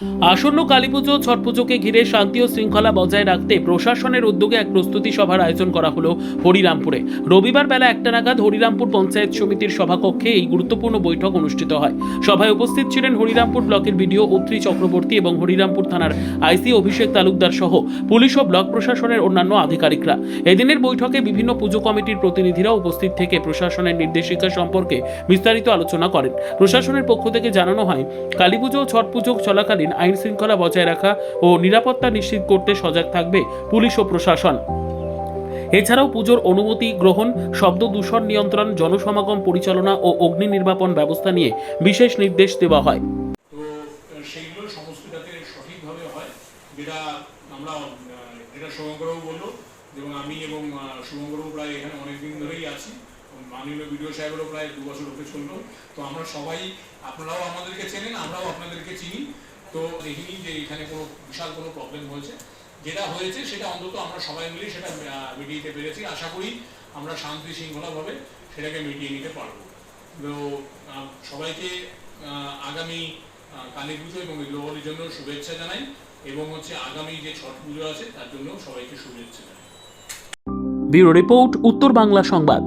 আসন্ন কালীপুজো ছট পুজোকে ঘিরে শান্তি ও শৃঙ্খলা বজায় রাখতে প্রশাসনের উদ্যোগে এক প্রস্তুতি সভার আয়োজন করা হলো হরিরামপুরে। রবিবার বেলা 1টা নাগাদ হরিরামপুর পঞ্চায়েত সমিতির সভাকক্ষে এই গুরুত্বপূর্ণ বৈঠক অনুষ্ঠিত হয়। সভায় উপস্থিত ছিলেন হরিরামপুর ব্লকের বিডিও অত্রি চক্রবর্তী এবং হরিরামপুর থানার আইসি অভিষেক তালুকদার সহ পুলিশ ও ব্লক প্রশাসনের অন্যান্য আধিকারিকরা। এদিনের বৈঠকে বিভিন্ন পুজো কমিটির প্রতিনিধিরা উপস্থিত থেকে প্রশাসনের নির্দেশিকা সম্পর্কে বিস্তারিত আলোচনা করেন। প্রশাসনের পক্ষ থেকে জানানো হয়, কালীপুজো ও ছট পুজো চলাকালীন আইন শৃঙ্খলা বজায় রাখা ও নিরাপত্তা নিশ্চিত করতে সজাগ থাকবে পুলিশ ও প্রশাসন। এছাড়াও পুজোর অনুমতি গ্রহণ, শব্দ দূষণ নিয়ন্ত্রণ, জনসমাগম পরিচালনা ও অগ্নি নির্বাপন ব্যবস্থা নিয়ে বিশেষ নির্দেশ দেওয়া হয়। তো সেইগুলো সমস্ত যাতে সঠিকভাবে হয়, যেটা আমরা যেটা শুভঙ্করবাবু বললো, এবং আমি এবং শুভঙ্করবাবু প্রায় এখানে অনেকদিন ধরেই আছি, মাননীয় বিডিও সাহেবেরও প্রায় 2 বছর হতে চললো। তো আমরা সবাই, আপনারাও আমাদেরকে চেনেন, আমরাও আপনাদেরকে চিনি। তো দেখিনি যে এখানে কোনো বিশাল কোনো প্রবলেম হয়েছে। যেটা হয়েছে সেটা অন্তত আমরা সবাই মিলে সেটা মিটিয়ে নিতে পেরেছি। আশা করি আমরা শান্তি শৃঙ্খলাভাবে সেটাকে মিটিয়ে নিতে পারবো। তো সবাইকে আগামী কালী পুজো এবং দীপাবলির জন্য শুভেচ্ছা জানাই, এবং আগামী যে ছট পুজো আছে তার জন্য সবাইকে শুভেচ্ছা জানাই। ব্যুরো রিপোর্ট, উত্তর বাংলা সংবাদ।